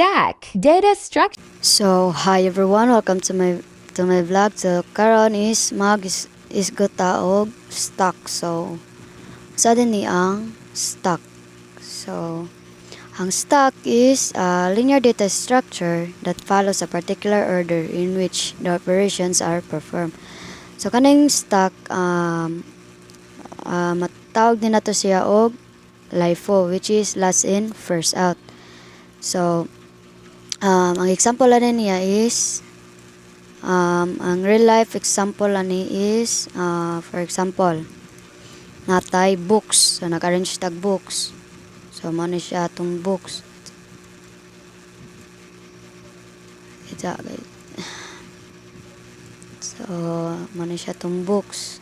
Stack data structure. So, hi everyone, welcome to my vlog. So, karon is isgota og stock. So, sa din ni ang stock. So, ang stock is a linear data structure that follows a particular order in which the operations are performed. So, kaning stock matawag din nato siya og LIFO, which is last in first out. So, ang example na niya is ang real life example ani is for example natay books, so nag-arrange tag books, so mo ni siya atong books ita guys, so mo ni siya atong books.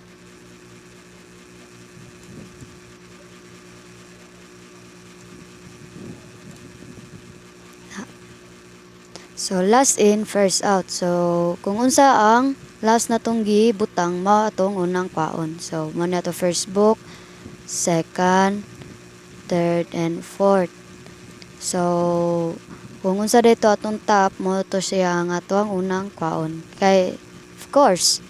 So last in first out, so kung unsa ang last na tong gibutang mao atong unang kwaon, so mo na to first book, second, third, and fourth. So kung unsa dito atong top mo to siya ang ato ang unang kwaon. Kay of course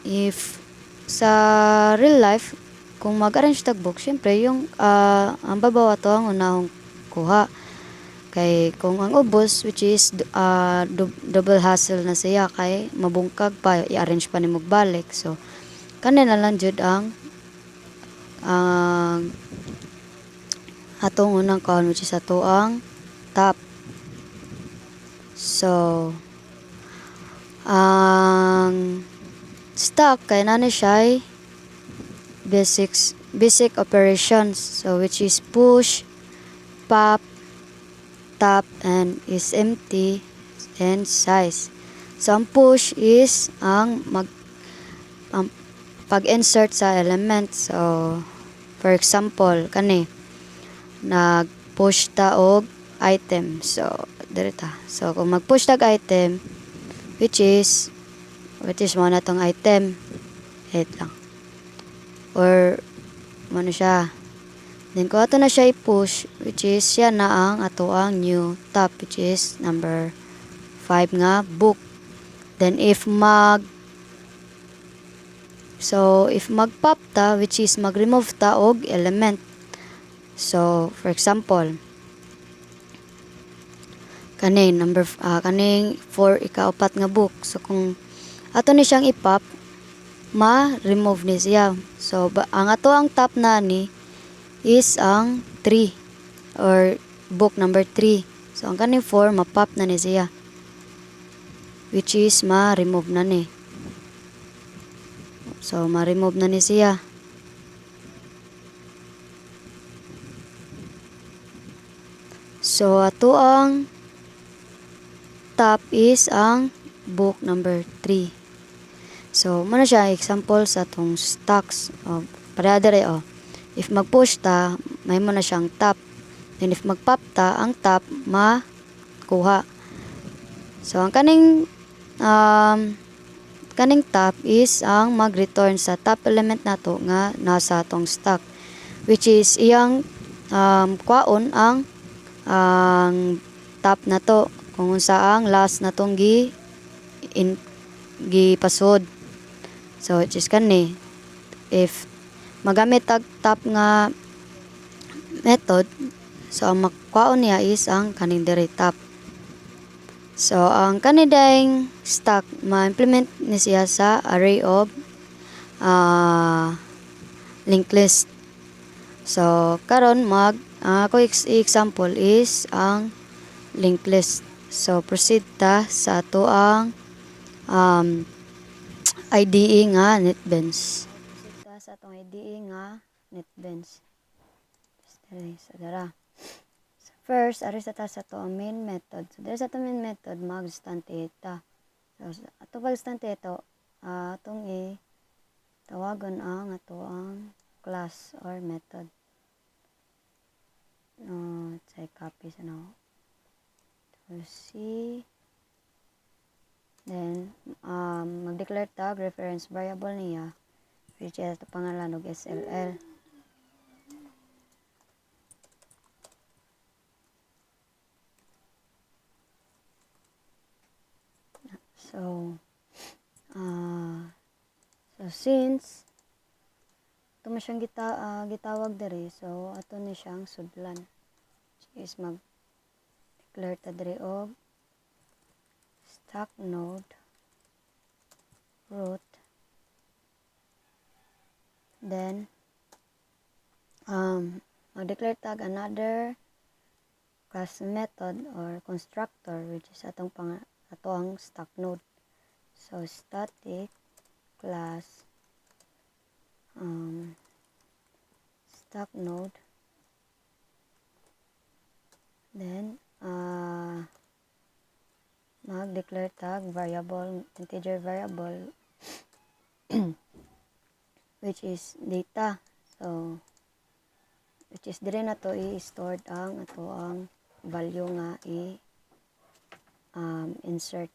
if sa real life kung mag-arrange tag book, syempre yung ang babaw ato ang unahong kuha. Kay kung ang ubos, which is double hassle na siya, kay mabungkag pa i-arrange pa ni magbalik. So kanina lang jud ang atong unang kaon, which is ato ang top. So ang stock kay nana siya ay basic operations, so which is push, pop, top, and is empty, and size. So ang push is ang pag-insert sa element. So for example kani nag-push ta og item, so direta. So kung mag-push tag item, which is mo na tong item, wait lang, or mo na siya. Then kung ato na siya i-push, which is siya na ang ato ang new top, which is number 5 nga book. Then if mag-pop ta, which is mag-remove ta og element. So for example kaning kaning 4 ikaapat nga book. So kung ato ni siyang i-pop, ma-remove ni siya. So ang ato ang top na ni is ang 3 or book number 3. So ang kaning 4 ma-pop na ni siya, which is ma-remove na ni. So ma-remove na ni siya. So ato ang top is ang book number 3. So mo na siya example sa tong stocks. Pareha if mag-push ta, may mo na siyang top. And if mag-pop ta, ang top makuha. So ang kaning top is ang mag-return sa top element nato nga nasa atong stock, which is iyang kwaon ang top nato kung unsa ang last natong gipasod. So which is kani, if magamit tag top nga method, so ang makwaon niya is ang kaning diri top. So ang kanidang stock ma-implement ni siya sa array of linked list. So karon ako example is ang linked list. So proceed ta sa ato ang IDE nga NetBeans. Sa atong IDE nga NetBeans. So dara. So first, ari sa ta sa to ang main method. So dara sa to main method mag-instantiate ta. So ato pag-instantiate ito, atong tawagon ang ato ang class or method. Let's copy sa now. To see. Then mag-declare tag reference variable niya, which is pangalan og SLL. So, so since ito mo siyang gitawag diri, so ato ni siyang sudlan. Is mag-declare ta diri og stock node root, then mag-declare tag another class method or constructor, which is ato ang stock node. So static class stock node, then mag-declare tag variable, integer variable which is data. So which is dire na to i-stored ang ato ang value nga insert.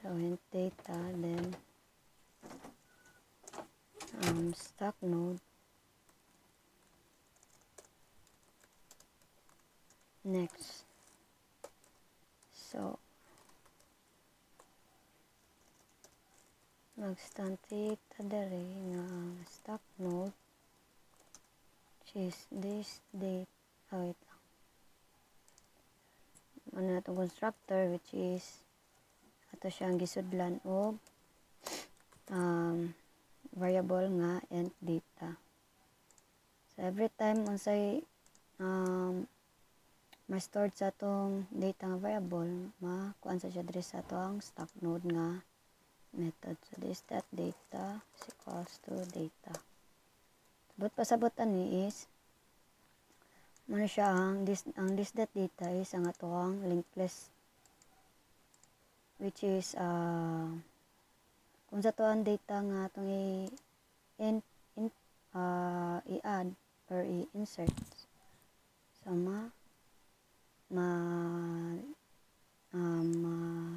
So int data, then stock node, next. So mag-static ta dere nga stock node, which is this date, wait lang, ano na itong constructor, which is ato siyang gisudlan og variable nga int data. So every time unsay ma-stored sa atong data nga variable, makuan sa siya diri sa atong stock node nga method. So this that data is equals to data. Sabot pasabot ani is muna siya ang this that data is ang atong linked list, which is kung sa to ang data nga atong i-add or i-insert, so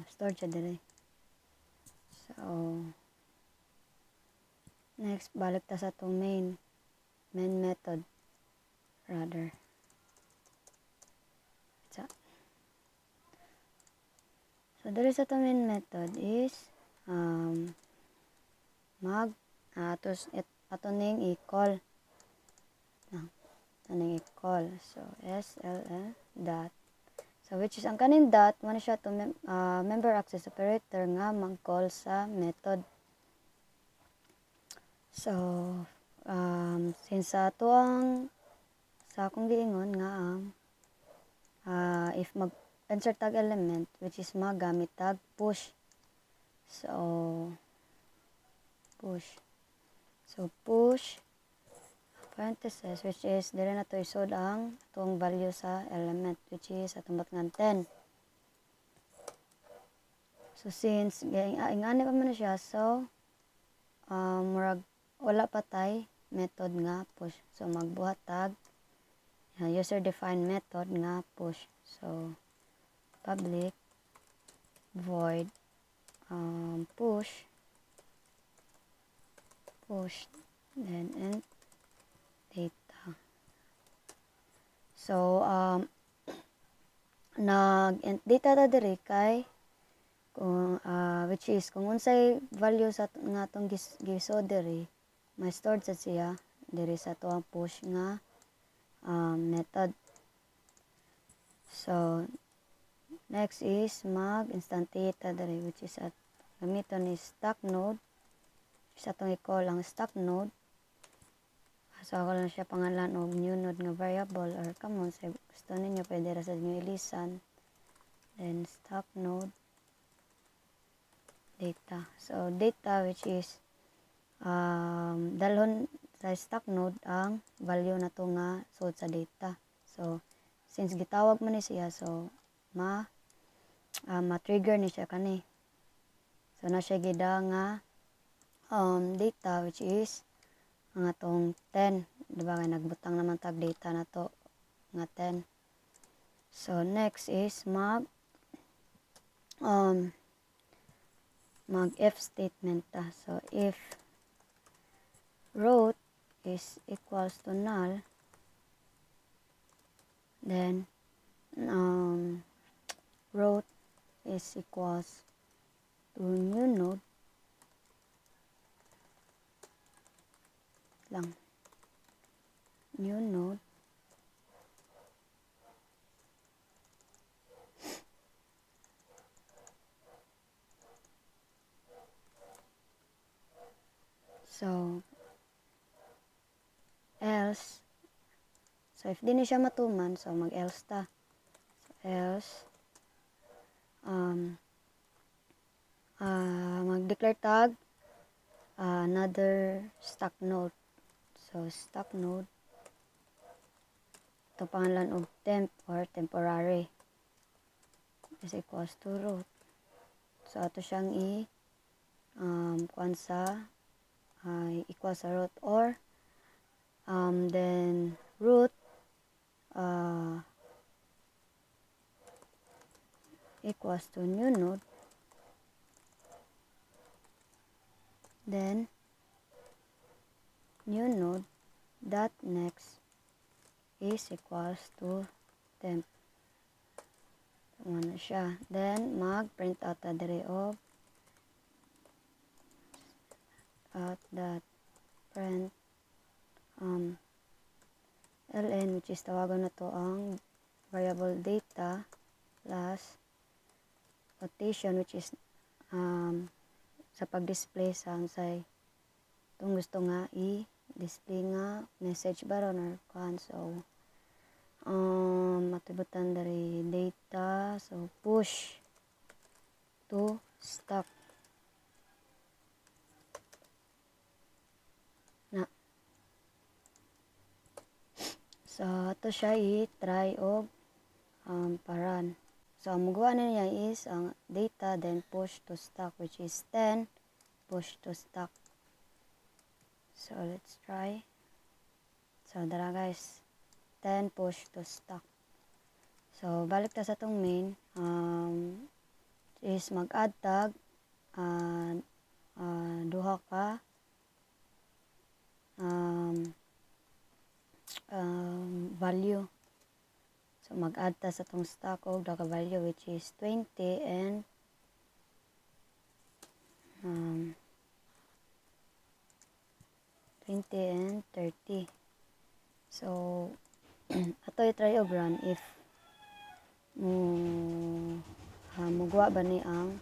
store siya dire. So next, balik ta sa itong main method rather. So dire sa itong main method is ato ning i-call. So SLL dot. So which is ang kaning dot mo siya to member access operator nga mag-call sa method. So since sa akong giingon nga if mag-insert tag element, which is magamit tag push. So push parenthesis, which is dire na to isod ang itong value sa element, which is atong batngan 10. So since ingani pa man siya, so murag wala pa tay method nga push. So magbuhat tag user defined method nga push. So public void push, then int data. So nag-int data ta diri kay kung which is kung unsay value sa nga atong gisod diri, may stored sa siya diri sa tuang push nga method. So next is mag-instantiate ta diri, which is at gamiton is stock node. Sa itong i-call ang stock node. So ako lang siya pangalan og new node nga variable, or kamo sa gusto ninyo pwede ra sa inyo ilisan. Then stock node data. So data, which is dalhon sa stock node ang value na to nga suot sa data. So since gitawag man ni siya, so ma-trigger ni siya kani. So na siya gida nga data, which is ang atong 10, diba kay nagbutang naman tag data na to nga 10. So next is mag if statement ta. So if root is equals to null, then root is equals to new node lang. New node so else so if di na siya matuman so mag else ta. So else mag-declare tag another stack node. So stack node ito pangalan of temp or temporary is equals to root. So ato siyang kuan sa equal sa root or then root equals to new node, then new node dot next is equals to temp. Ano siya. Then mag-print out na dire of that print ln, which is tawagan na to ang variable data plus quotation, which is sa pag-display sa unsay itong gusto nga i-display nga message baron or kuan. So matibutan dari data, so push to stack na. So ato siya i-try og paran. So ang magawa na niya is ang data then push to stack, which is 10 push to stack. So let's try. So dara guys, 10 push to stack. So balik ta sa tong main, is mag-add tag duha ka value. So mag-add ta sa tong stack og duha ka value, which is 20 and 30. So ato i-try og run if mugwa ba ni ang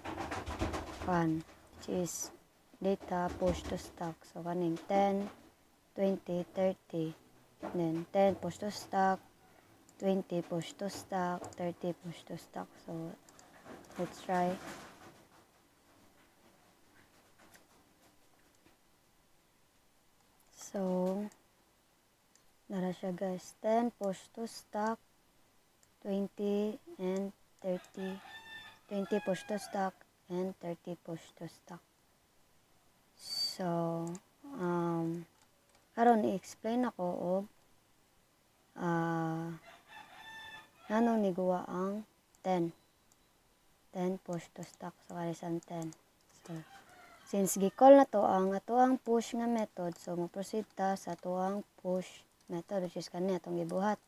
pan, which is data push to stack. So kaning 10 20 30, then 10 push to stack, 20 push to stack, 30 push to stack. So let's try. So nara siya guys, 10 push to stack, 20 and 30, 20 push to stack and 30 push to stack. So karon i-explain ako og nanong niguwa ang 10 push to stack. So kalisan 10. So since gi-call na to ang atoang push nga method, so mo-proceed ta sa atoang push method, which is kani atong gibuhat.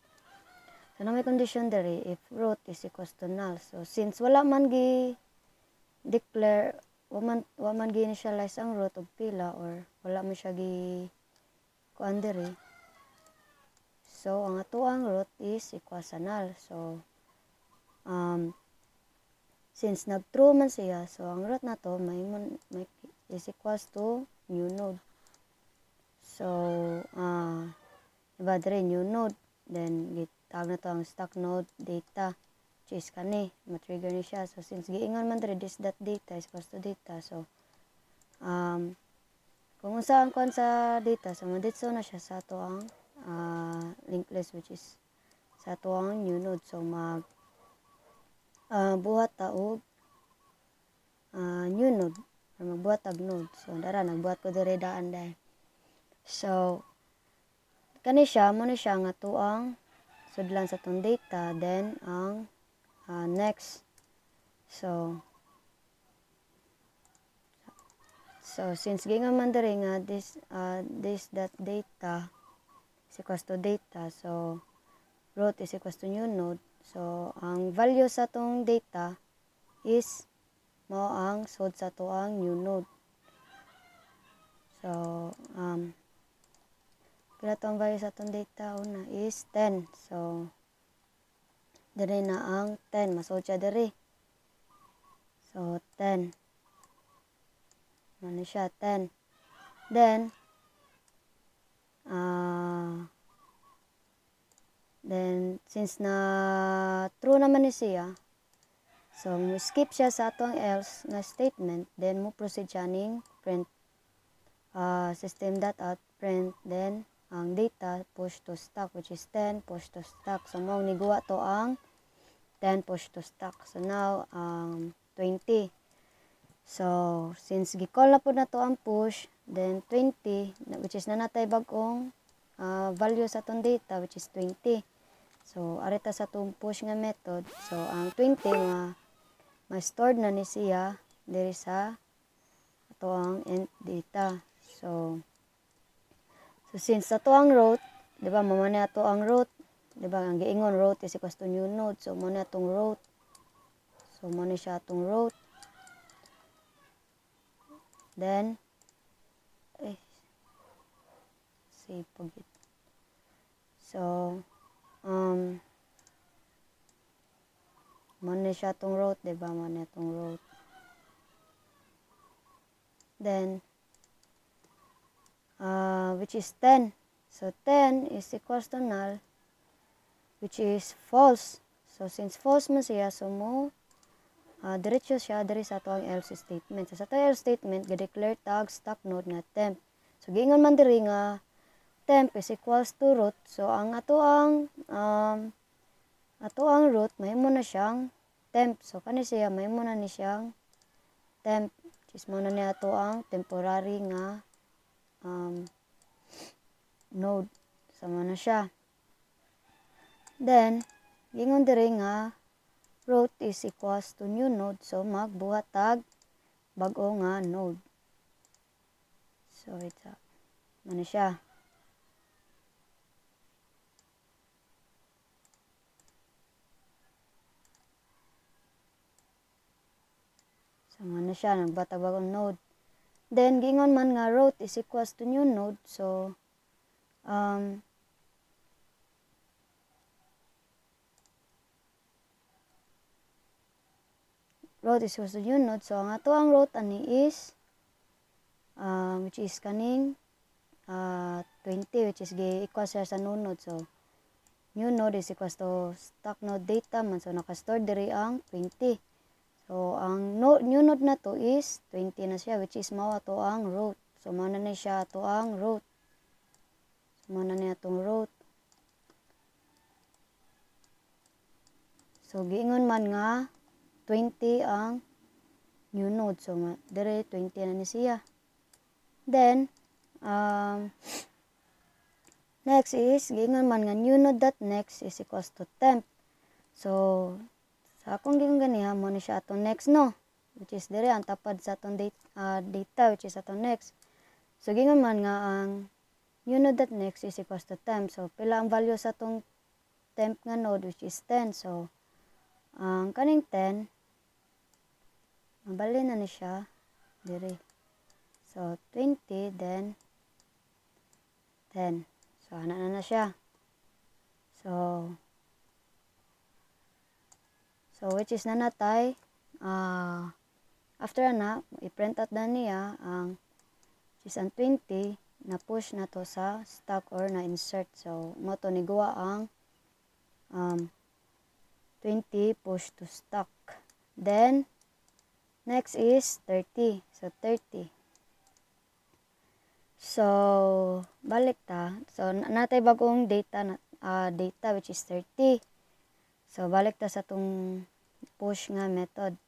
So na may condition diri if root is equals to null. So since wala man gi declare, wa man gi initialize ang root og pila or wala man siya gi kuan diri, so ang atoang root is equal sa null. So since nag-true man siya, so ang root na to may is equals to new node. So diba diri new node, then gitawag na to ang stack node data, which is kani ma-trigger ni siya. So since giingon man diri this dot data is equals to data, so kung unsa ang kuan sa data, so maditso na siya sa ato ang linked list, which is sa ato ang new node. So mag buhat ta og new node or magbuhat tag node. So dara nagbuhat ko diri daan dai. So kani siya mo ni siya nga tuang sudlan sa tong data, then ang next. So since gingon man diri nga this dot data is equals to data, so root is equals to new node. So ang value sa tong data is mao ang sod sa to ang new node. So, pila to ang value sa atong data? Una is 10. So, diri na ang 10. Masod siya diri. So, 10. Ano siya? 10. Then, since na true naman ni siya, so, skip siya sa atong else na statement, then mo proceed siya ning print system.out print, then ang data push to stock, which is 10 push to stock. So, mong niguwa to ang 10 push to stock. So, now, 20. So, since gi-call na po na to ang push, then 20, which is nanatay bagong value sa atong data, which is 20. So, arita sa itong push nga method. So, ang 20 ma-stored na ni siya diri sa ato ang int data. So since ato ang root, di ba, mamani ato ang root, di ba, ang giingon root is equals to new node. So, muna atong root. So, muna siya atong root. Then, save pagit. So, muna siya atong root, di ba, muna atong root. Then, which is 10. So, 10 is equals to null, which is false. So, since false man siya, so mo, diretso siya diri sa ato ang else statement. So, sa ato else statement, ga-declare tag stock node nga temp. So, giingon man diri nga temp is equals to root. So, ang ato ang root, mahimo na siyang temp. So, kani siya, mahimo na ni siyang temp. Which is mo na niya ato ang temporary nga node. So, mo na siya. Then, gingon diri nga root is equals to new node. So, magbuhat tag bag-o nga node. So, ito. Ano siya? So, ano siya? Nagbatag bagong node. Then, gingon man nga root is equals to new node. So, root is equals to new node. So, ang ato ang root ani is which is kaning 20, which is equal siya sa new node. So, new node is equals to stock node data man. So, nakastore diri ang 20. So, ang new node na to is 20 na siya, which is mao ato ang root. So, mao na ni siya ato ang root. So, mao na ni atong root. So, giingon man nga 20 ang new node. So, dire 20 na ni siya. Then, next is, giingon man nga new node.next is equals to temp. So, sa akong gingon ganiha, mo ni siya atong next, no? Which is dire ang tapad sa atong data, which is atong next. So, gingon man nga ang new node.next is equals to temp. So, pila ang value sa atong temp nga node, which is 10. So, ang kaning 10, mabali na ni siya dire. So, 20, then 10. So, ana na siya. So, which is nanatay, after na, i-print out na niya ang which is ang 20, na push na to sa stock or na insert. So, mo to niguwa ang 20 push to stock. Then, next is 30. So, 30. So, balik ta. So, natay bagong data which is 30. So, balik ta sa tong push nga method.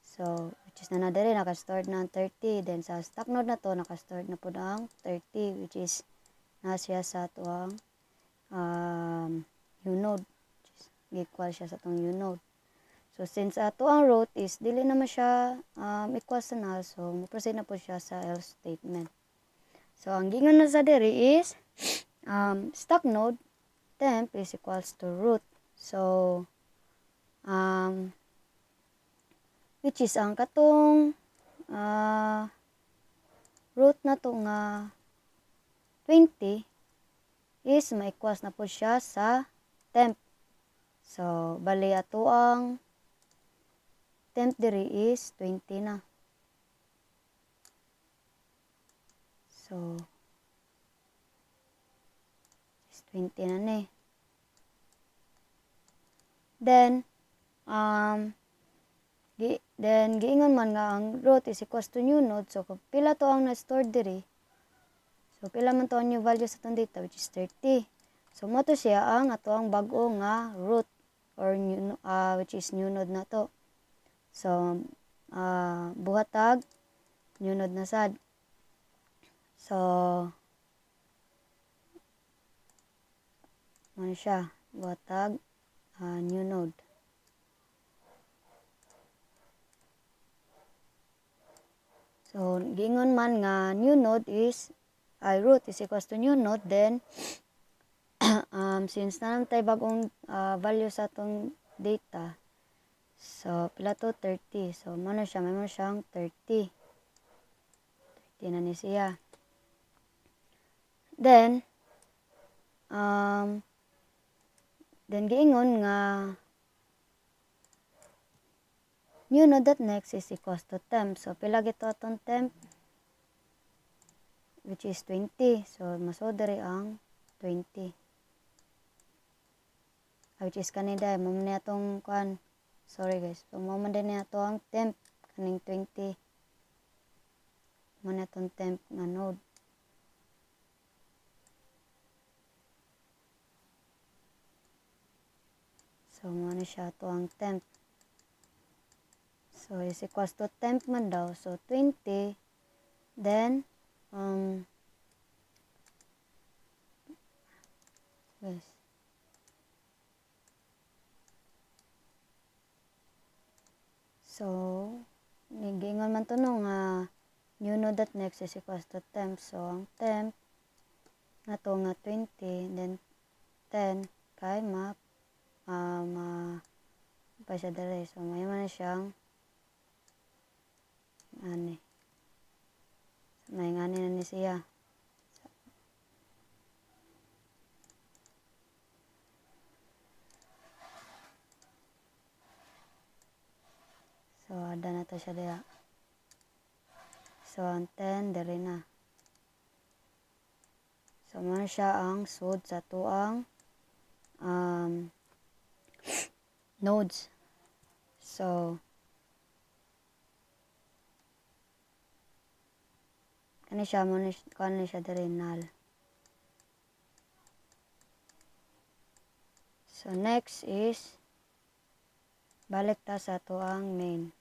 So, which is na diri naka-stored na ang 30. Then, sa stock node na to, naka-stored na po ang 30, which is siya sa tuwang new node. Which is equal siya sa tong new node. So, since ato ang root is dili naman siya equal sa null, so, proceed na po siya sa else statement. So, ang gingon na sa diri is stock node temp is equals to root. So, which is ang katong root na to nga 20 is ma-equals na po siya sa temp. So, bali ato ang temp diri is 20 na. So, is 20 na ni. Then, giingon man nga ang root is equals to new node. So, kung pila to ang na-stored diri, so, pila man to ang new value sa itong data, which is 30. So, mo to siya ang ato ang bag-o nga root, or new, which is new node na to. So, buhatag, new node na sad. So, ano siya, buhatag, new node. So, giingon man nga new node is, root is equals to new node, then, since naman tayo bagong value sa itong data, so, pila to 30. So, mano siya, may mo siyang 30. 30 na ni siya. Then, giingon nga new node.next is equals to temp. So, pila gito atong temp? Which is 20. So, masodari ang 20. Which is kanida, mamani atong kuan. Sorry guys. So, mamani na ato ang temp. Kaning 20. Mamani atong temp nga node. So, mamani siya ato ang temp. So, is equals to temp man daw. So, 20. Then, yes. So, nigingon man to no nga new node.next is equals to temp. So, ang temp na to nga 20, then 10 kay pa siya dali. So, may man siyang ani. May ngani na ni siya. So, ada na to siya diya. So, ang 10, dali na. So, man siya ang sud sa tuang nodes. So, kani siya diri null. So, next is balik ta sa tuang main.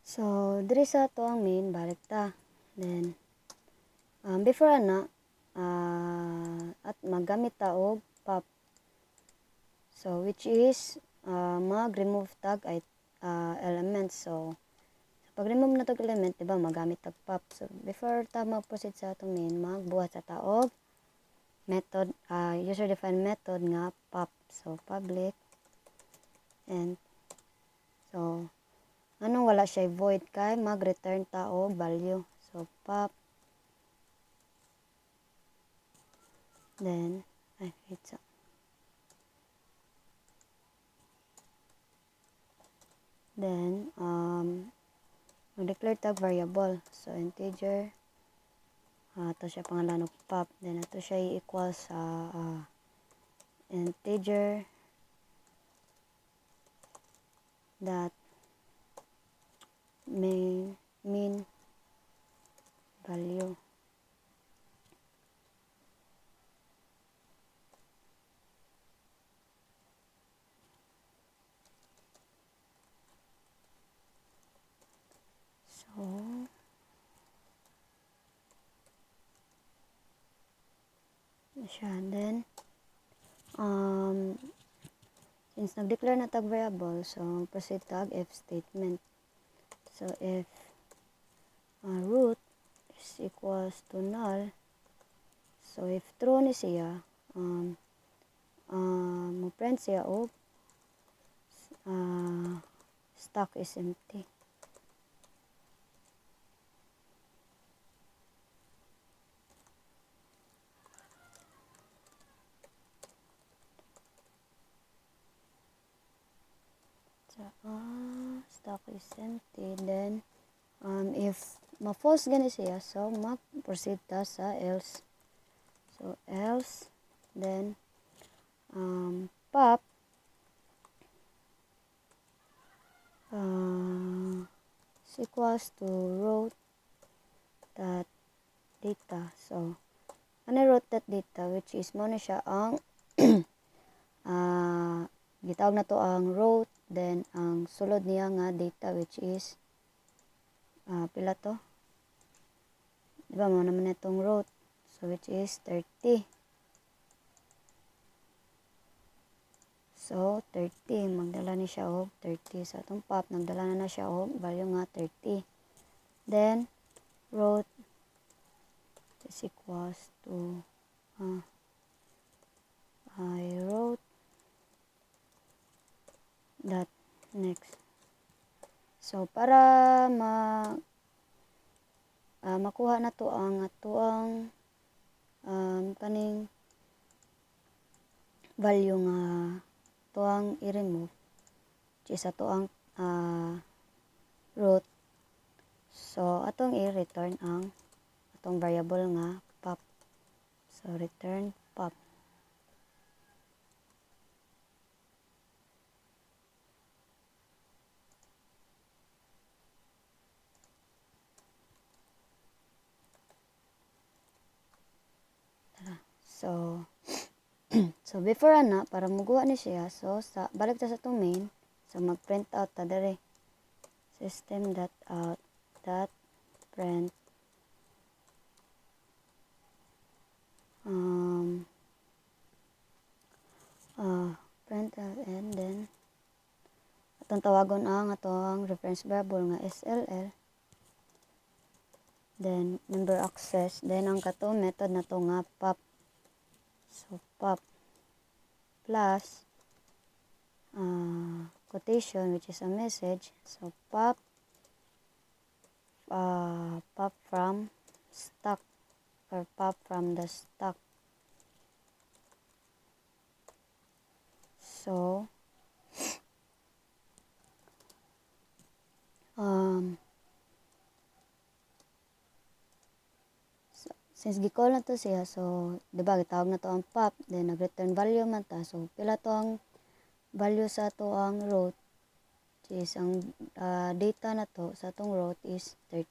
So, diri sa tuang main, balik ta. Then, before ana, at maggamit ta og pop. So, which is, mag-remove tag elements. So, pag-remove na tag element, diba, magamit tag pop. So, before ta mag-proceed sa itong main, magbuhat sa taog method, user-defined method nga pop. So, public, and, so, anong wala siya void kay mag-return taog value. So, pop, then, wait, so, then, mag-declare tag variable. So, integer, ito siya pangalan ng pop. Then, ito siya i-equal sa integer dot mean value. So, siya. Then, since nag-declare na tag variable, so, proceed tag if statement. So, if root is equals to null, so, if true ni siya, mo print siya og stock is empty. So, stock is empty. Then, if ma-false gani siya, so mag-proceed ta sa else. So, else, then, pop, is equals to row that data. So, ano row that data, which is mo na siya ang gitawag na to ang row, then ang sulod niya nga data, which is pila to, diba mo naman itong row, so which is 30. So 30 magdala ni siya og 30 sa atong pop, nagdala na siya og value nga 30. Then row is equals to I wrote that next. So para makuha na to ang atuang kaning value nga tuang i-remove, which is atuang root. So atong i-return ang atong variable nga pop. So return pop. So so before ana, para muguha ni siya, so sa balik ta sa itong main, so mag-print out ta dere. System.out print print out, and then atong tawagon ang atong reference variable nga SLL, then member access, then ang katong method na to nga pop. So pop plus quotation, which is a message. So pop from stock, or pop from the stock. So since gi-call na to siya, so diba gitawag na to ang pop, then nag-return value man ta, so pila to ang value sa to ang row, which is ang data na to sa tong row is 30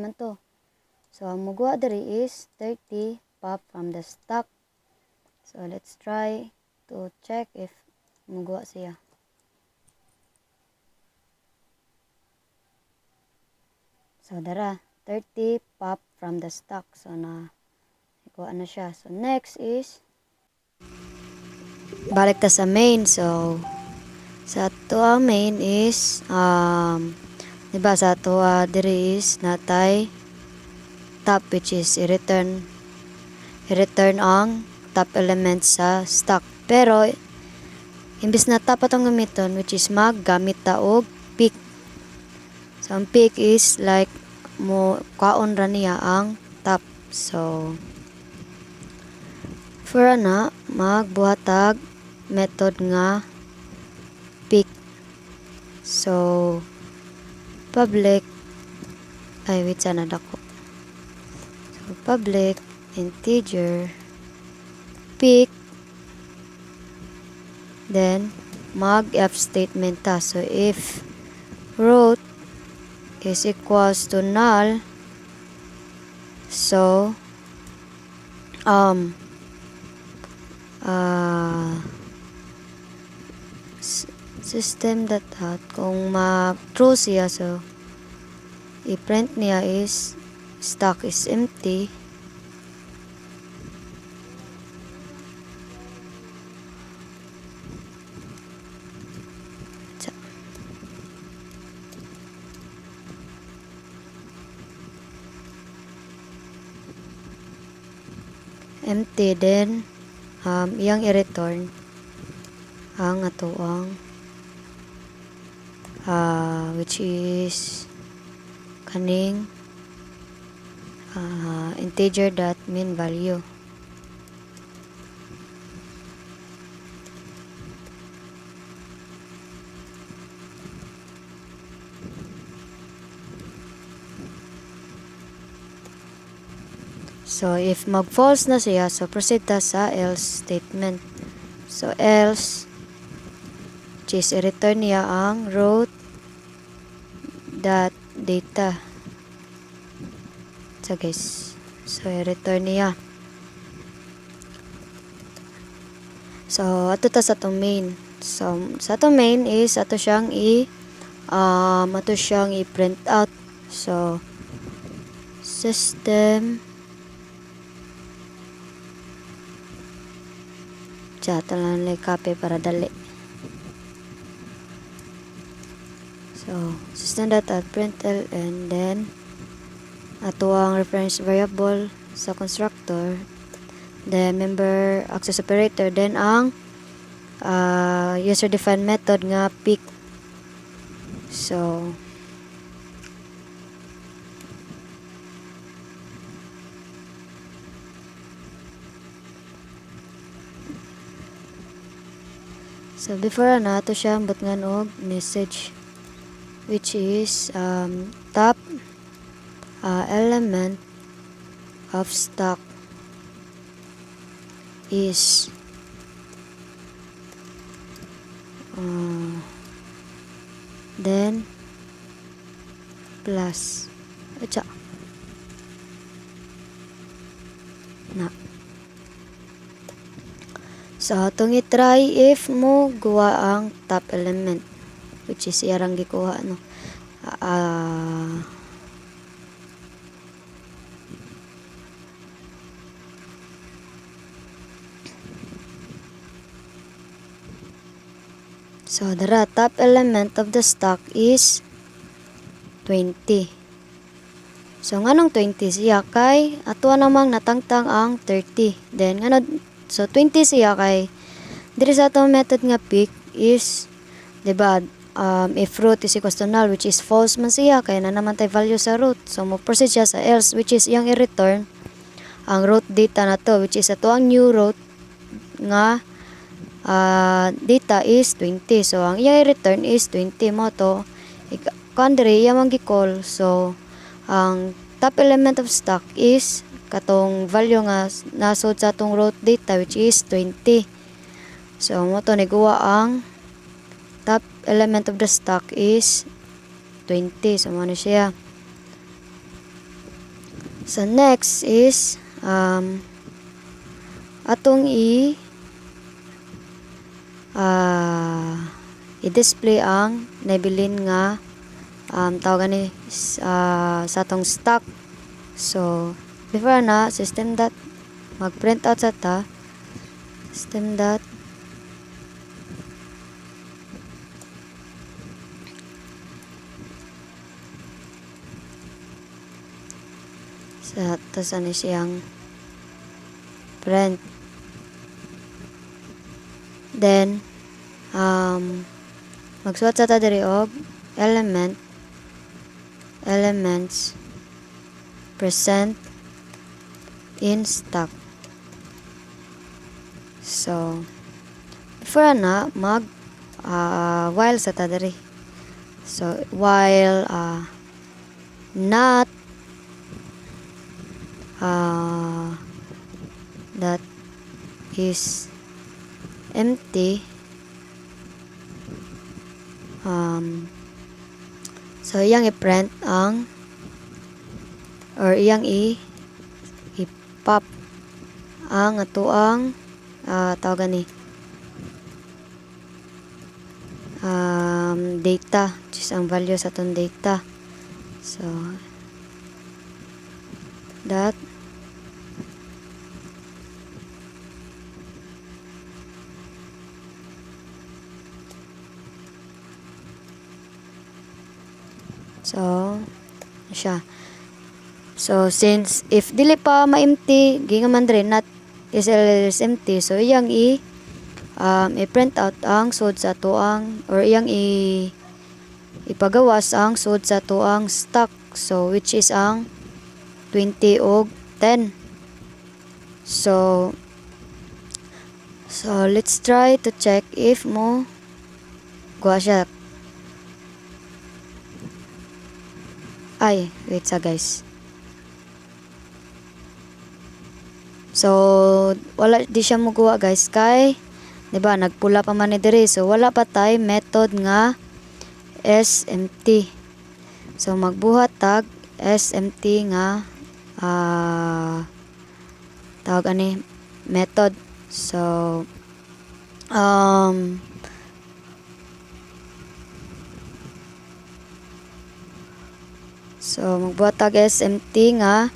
man to. So ang muguha diri is 30 pop from the stock. So let's try to check if muguha siya. So dara 30 pop from the stock. So ikuha na siya. So next is balik ta sa main. So sa ato ang main is diba sa ato diri is natay top, which is i-return ang top element sa stock. Pero imbis na top atong gamiton, which is maggamit ta og pick. So ang pick is like mo kaon ra niya ang top. So for ana magbuhatag method nga pick. So public sana dako. So public integer pick, then mag if statement ta. So if row is equals to null, so system.out kung ma-true siya, so i-print niya is stock is empty. Empty, then iyang i-return ang atoang which is kaning integer dot mean value. So if mag-false na siya, so proceed ta sa else statement. So else, which is i-return niya ang root dot data. So guys, so i-return niya. So ato ta sa itong main. So sa itong main is ato siyang i-print out. So system ito lang copy para dali. So system.out.println, and then ato ang reference variable sa constructor, then member access operator, then ang user defined method nga pick. So before na ato siya ambot nga og message, which is top element of stock is then plus na. So atong i-try if mo gawa ang top element, which is iyarang gikuha no. So the top element of the stock is 20. So nganong 20 siya kay ato namang natangtang ang 30. Then ngano, so 20 siya kay diri sa atong method nga pick is, diba, if root is equals to null, which is false man siya kay na naman tay value sa root. So mo proceed siya sa else, which is iyang i-return ang root data na to, which is ato ang new root nga data is 20. So ang iyang i-return is 20 mo to kandre iya man gi-call. So ang top element of stock is katong value nga nasod sa atong root data, which is 20. So mo to niguwa ang top element of the stock is 20. So mo na siya. So next is atong i-display ang nabilin nga tawagan ni sa atong stock. So before na system dot mag-print out sa ta system dot sa tas ano siyang print, then magsuot sa ta diri og elements present in stock. So before na mag while sa ta diri. So while not that is empty, so iyang i-print ang or iyang i-pop ang atuang tawagan ni data, which is ang value sa atong data. So that so siya. So since if dili pa ma-empty gingaman diri not SLL is empty. So iyang i-print out ang sud sa tuang, or iyang ipagawas ang sud sa tuang stock. So which is ang 20 ug 10. So let's try to check if mo kuha siya. Ay, wait sa guys. So wala di siya muguha guys kay, diba, nagpula pa man ni diri. So wala pa tay method nga SMT. So magbuhat tag SMT nga tawag ani method. So magbuhat tag SMT nga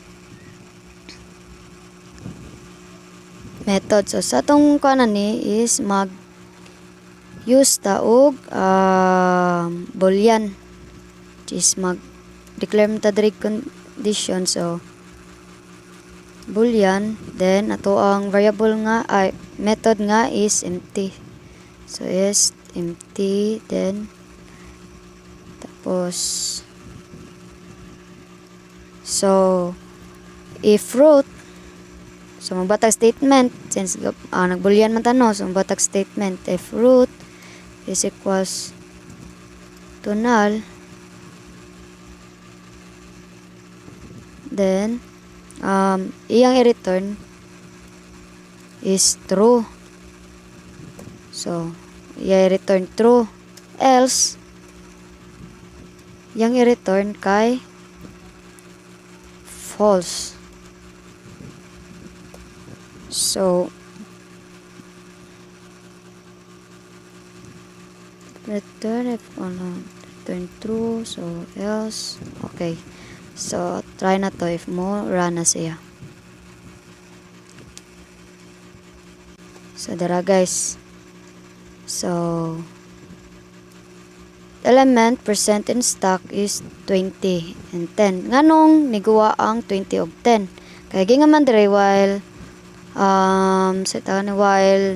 method. So sa tong kanan ni is mag use ta og boolean, which is mag declare mo ta diri condition. So boolean, then ato ang variable nga method nga is empty. So is empty, then tapos so if root, so magbatag statement since nagboolean man tano. So magbatag statement if root is equals to null, then iyang i-return is true. So iyang i-return true, else iyang i-return kay false. So return if return true, so else. Okay, so try na to if mo run na siya. So dara guys, so element percent in stock is 20 and 10. Nganong niguwa ang 20 og 10? Kaya gingaman dire while while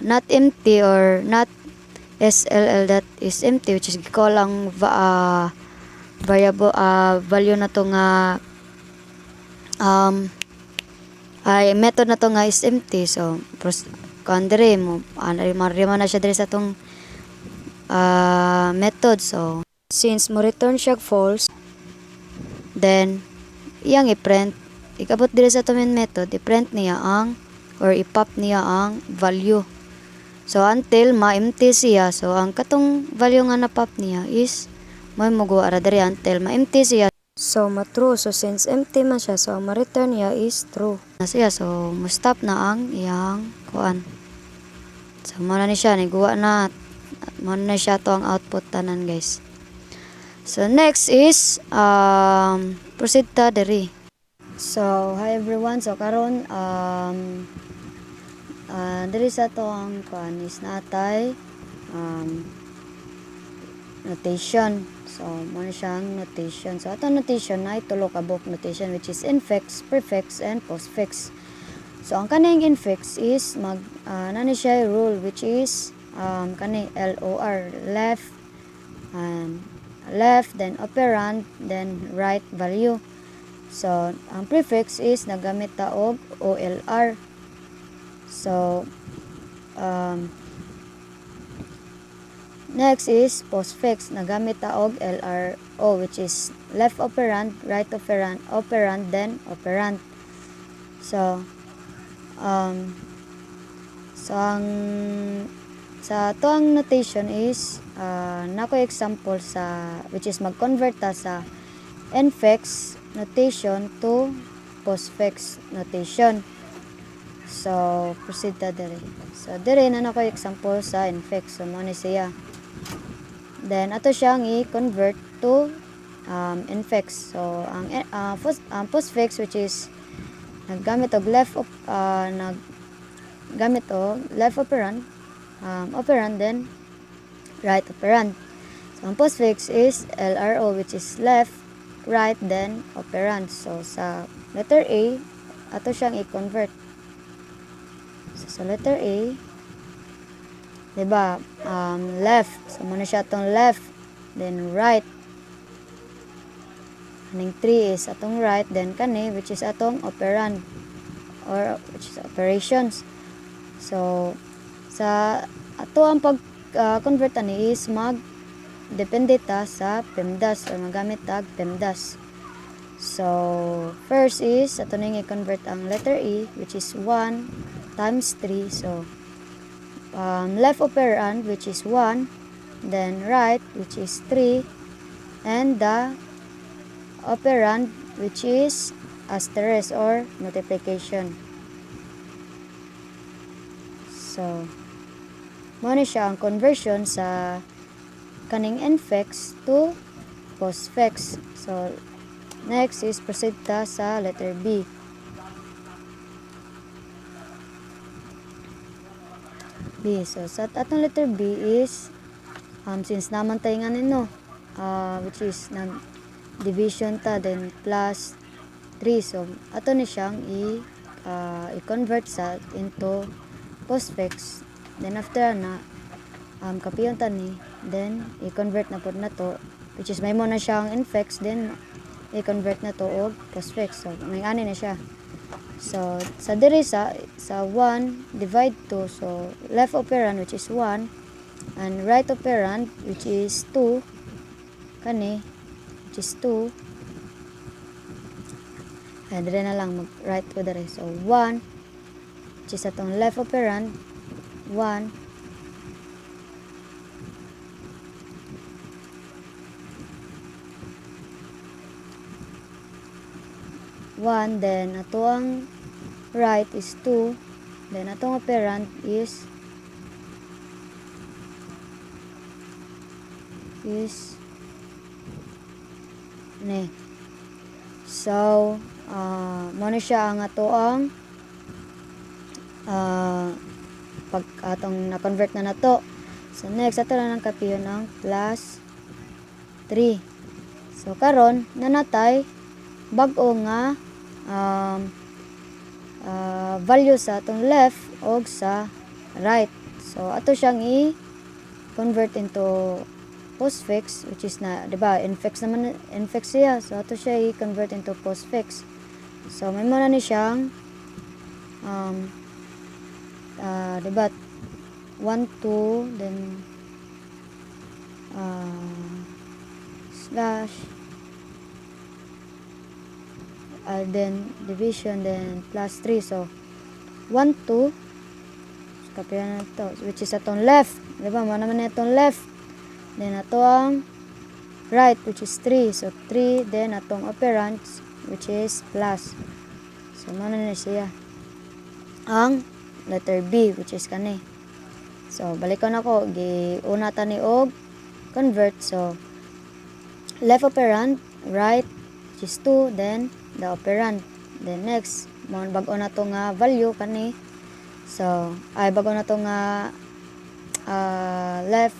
not empty or not SLL that is empty, which is call ang variable value na to nga ay method na to nga is empty. So kandire mo marima na siya dire sa tong method. So since mo return siya false, then iyang i-print, ikabot dire sa to main method, i-print niya ang or i-pop niya ang value. So until ma-empty siya. So ang katong value nga na-pop niya is may mugo ara diri until ma-empty siya. So ma-true. So since empty man siya, so ang ma-return niya is true na siya. So mo-stop na ang iyang kuan. So muna ni siya niguwa na, muna na siya to ang output tanan guys. So next is proceed ta diri. So hi everyone, so karon diri sa to ang kuan is natay notation. So mo siyang notation. So ato notation na tulo ka buok notation, which is infix, prefix, and postfix. So ang kaning infix is nani siya rule, which is kani LOR, left, then operand, then right value. So ang prefix is nagamit ta og OLR. So next is postfix, nagamit ta og LRO, which is left operand, right operand, then operand. So ang sa tuang notation is nako example sa which is mag-convert ta sa infix notation to postfix notation. So proceed ta dire. So dire na nako example sa infix. So mo ni siya. Then ato siyang i-convert to infix. So ang postfix, which is naggamit og left operand, then right operand. So ang postfix is LRO, which is left, right, then operand. So sa letter A, ato siyang i-convert. So, sa letter A, diba, left. So, muna siya atong left. Then, right. Kaning 3 is atong right. Then, kani, which is atong operand. Or, which is operations. So, sa ato ang pag-convert ani is depende ta sa PEMDAS or magamit tag PEMDAS. So, first is, ato nang i-convert ang letter E, which is 1 times 3. So, left operand, which is 1, then right, which is 3, and the operand, which is asterisk or multiplication. So, muna siya ang conversion sa kaning infix to postfix. So, next is proceed ta sa letter B. So, sa atong letter B is, since naman tayo nga nino, which is division ta, then plus 3. So, ato ni siyang i-convert sa into postfix. Then, after na, kapiyon ta ni, then, i-convert na po na to, which is may mo na siyang infix, then, i-convert na to og postfix. So, may ani na siya. So, sa diri sa 1 divide 2. So, left operand, which is 1, and right operand, which is 2, kani, which is 2, and diri na lang mag-right ko diri. So, 1, which is atong left operand, 1, then atong right is 2, then atong operand is ni. So, muna siya ang atoang pag atong na-convert na nato. So, next, ato na ng kapiyon ng plus 3. So, karon nanatay bag-o nga value sa atong left o sa right. So, ato siyang i-convert into postfix, which is na, diba, infix naman, infix siya. So, ato siya i-convert into postfix. So, may muna ni siyang diba, 1, 2, then slash, then division, then plus 3. So, 1, 2, kapiyan na ito, which is atong left. Diba, mo naman na itong left. Then, ato ang right, which is 3. So, 3, then atong operands, which is plus. So, mo na siya. Ang letter B, which is kani. So, balikon ako. Una ta ni og convert. So, left operand, right, which is 2, then the operand. Then, next, bago na to nga value kani. So, bago na to nga left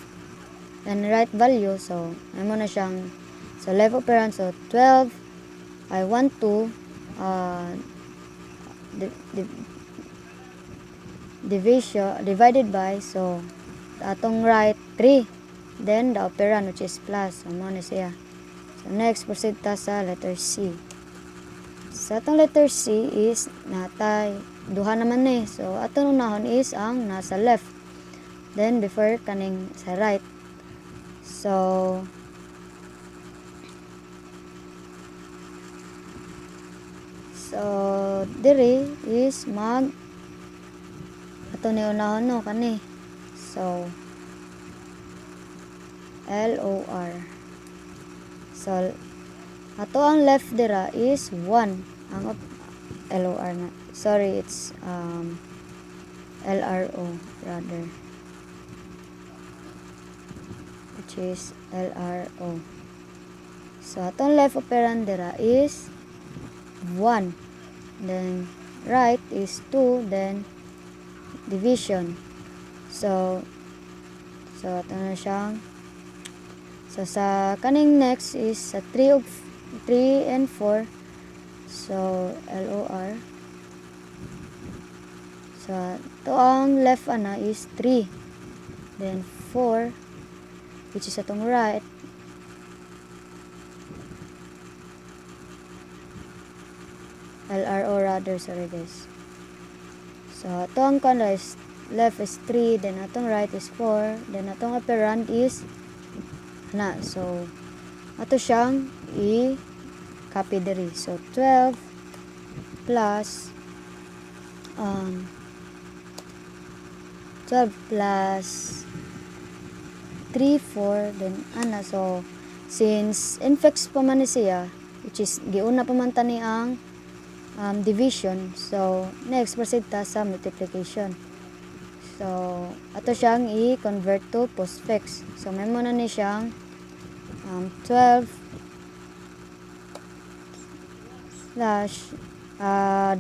and right value. So, ay mo na siyang, so, left operand, so, 12, I want to, division, divided by, so, atong right, 3, then, the operand, which is plus, so, mo na siya. So, next, proceed ta sa letter C. Sa atong letter C is, natay, duha naman eh. So, atong unahon is, ang nasa left, then, before, kaning sa right. So, diri is ato ni unahon no kani. So, LOR. So, ato ang left dira is 1. Ang LOR na. Sorry, it's LRO rather. Which is LRO. So, atong left operand dira is 1. Then, right is 2. Then, division. So, ito na siyang. So, sa kaning next is sa 3 and 4. So, LOR. So to ang left ana is 3. Then 4, which is atong right, LRO rather, sorry guys. So atong kana is left is 3, then atong right is 4, then atong operand is na. So ato siyang i-copy diri. So 12 plus 12 plus 3, 4, then ana. So since infix pa man ni siya, which is giuna pa man tani ang division, so next proceed ta sa multiplication. So ato siyang i-convert to postfix. So may muna ni siyang 12 slash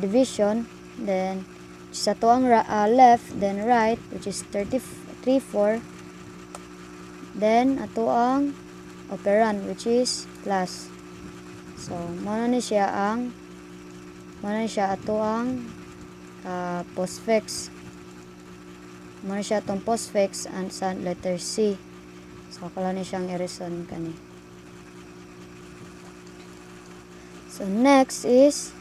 division, then sa to ang left, then right, which is 33, 4, then ato ang operand, which is plus. So muna ni siya ato ang postfix. Muna siya itong postfix and sa letter C. So ako lang ni siyang i-reason kani. So next is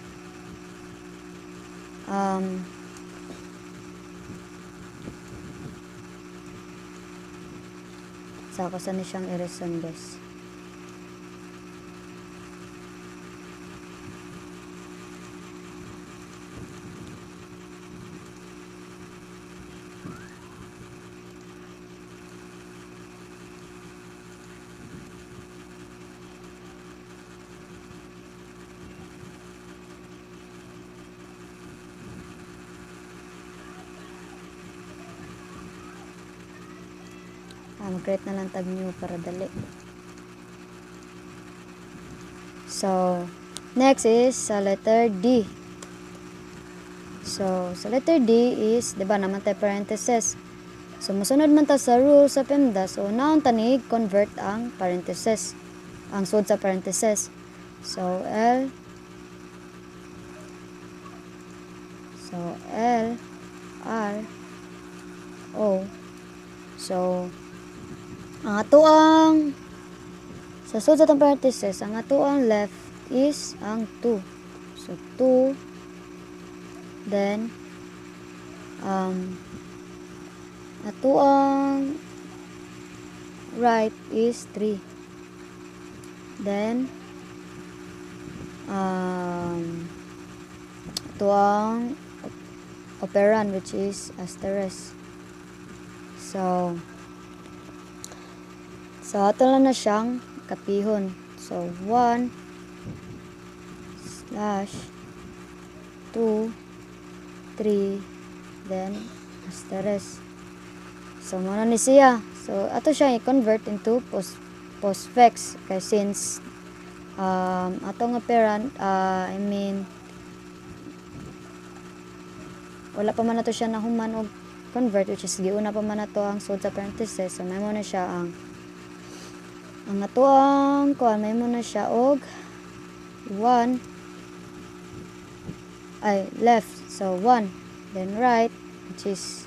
so ako saan ni siyang i-reason guys. Mag-create na lang tab new para dali. So next is sa letter D. So sa letter D is, diba naman tayo parenthesis. So masunod man ta sa rule sa PEMDAS. So naon tani convert ang parenthesis, ang sud sa parenthesis. So L R O. So ang atoang sa sud sa parenthesis, ang atoang left is ang 2. So 2, then atoang right is 3. Then atoang operand, which is asterisk. So ato lang na siyang kapihon. So 1 slash 2, 3, then asterisk. So muna ni siya. So ato siya i-convert into postfix. Kaya since atong operand, wala pa man nato siya nahuman og convert, which is giuna pa man nato ang sud sa parenthesis. So may muna siya ang atoang kuan, may muna siya og 1 left. So 1, then right, which is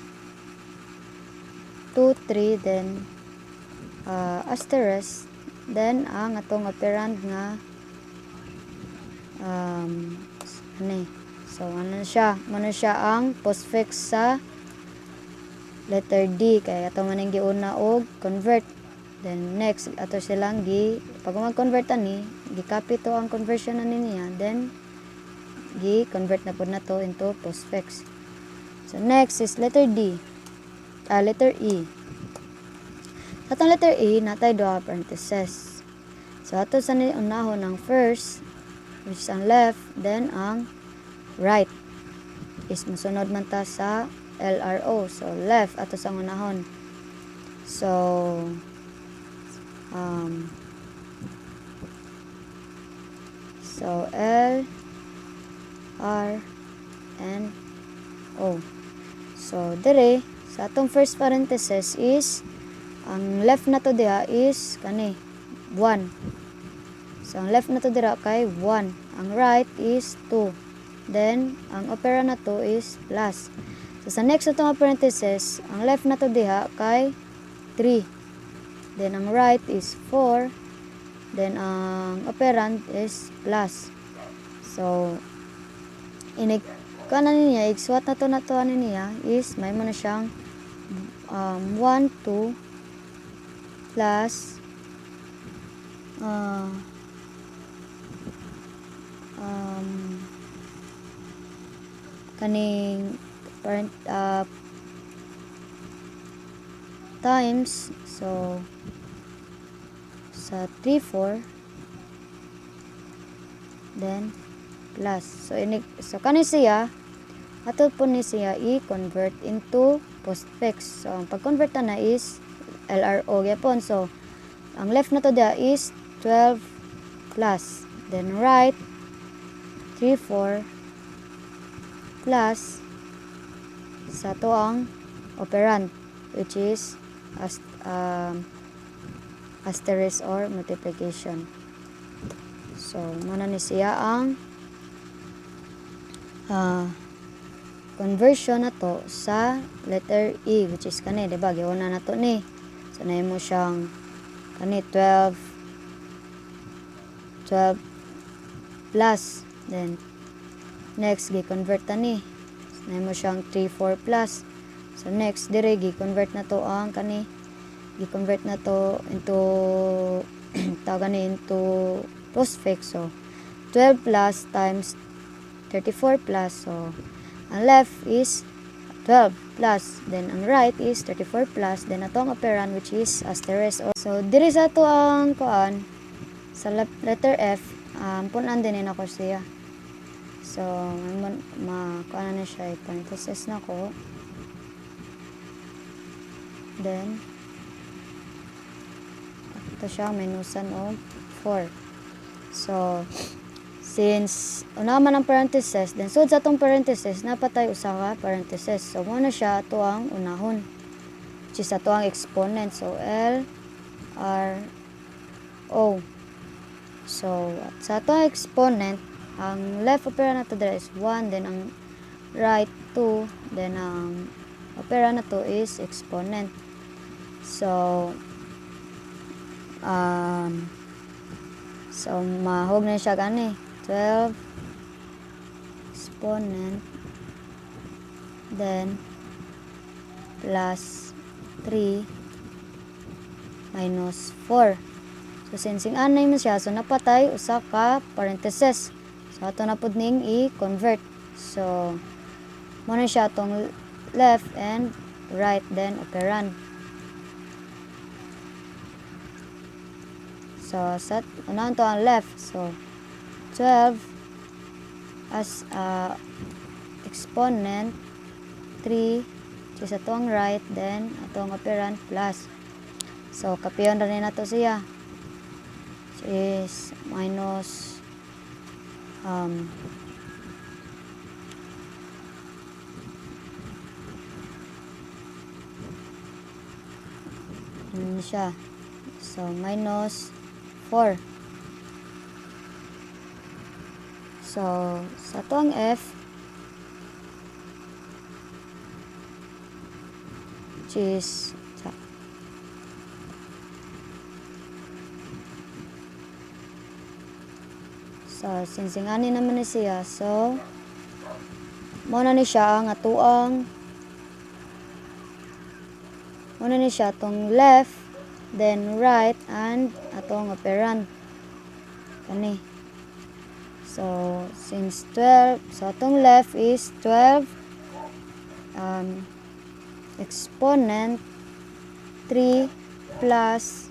2, 3, then asterisk, then ang atong operand nga so ano siya, ang postfix sa letter D, kaya ato man ang giuna og convert. Then next ato silang pag mag-convert ani, gi-copy to ang conversion na niya, then gi-convert na pud nato into postfix. So next is letter letter E. Sa atong letter E, natay duha parentheses. So ato sa unahon ang first, which is ang left, then ang right is masunod man ta sa LRO. So left ato sa unahon. So L, R, and O. So dire sa atong first parenthesis is ang left na to diha is kani 1. So ang left na to diha kay 1. Ang right is 2. Then ang opera na to is plus. So, sa next na itong parenthesis, ang left na to diha kay 3. Then, ang right is 4. Then, ang operand is plus. So, niya, igsuwat na to niya is, may mo na siyang 1, 2, plus kaning parent times, so sa 3, 4, then plus. So kanin siya ato po ni siya i-convert into postfix. So ang pag-convert na is LRO gyapon. So ang left na to dia is 12 plus, then right 3, 4 plus sa to ang operand, which is asterisk or multiplication. So muna ni siya ang conversion na to sa letter E, which is kani, diba? Giuna na to ni. So na mo siyang kani 12 plus, then next gi-convert ta ni. So na mo siyang 3, 4 plus. So next dire gi-convert na to ang kani, gi-convert na to into tawag ni into postfix. So 12 plus times 34 plus. So ang left is 12 plus, then ang right is 34 plus, then atong operand which is asterisk. So diri sa to ang kuan sa letter F, punan din ako siya. So kuan na siya, parenthesis na ko, then ito siya minusan og 4. So since una man ang parenthesis, then sud sa atong parenthesis napatay usa ka parenthesis. So mo na siya ato ang unahon, which is ato ang exponent. So L R O. So sa ato ang exponent, ang left operand na to there is 1, then ang right 2, then ang operand na to is exponent. So mahog na siya gani 12 exponent, then plus 3 minus 4. So since anay mo siya, so napatay usa ka parenthesis. So ato na pud ning i-convert. So mo na siya tong left and right, then operand. So sa unahan to ang left, so 12 as exponent 3, which is atong right, then atong operand plus. So kapiyon rin na to siya, which is minus siya. So minus 4. So sa to ang F, which is so sinsingani naman ni siya, so muna ni siya ang atuang muna ni siya tong left, then right, and atong operand kani. So since 12, so atong left is 12 exponent 3 plus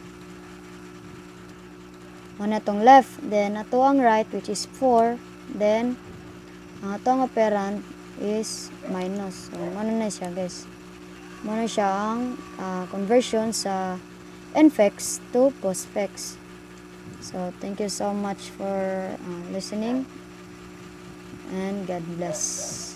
muna tong left, then ato ang right which is 4, then ang atong operand is minus. So muna na siya guys, muna siya ang conversion sa infix to postfix. So thank you so much for listening, and God bless.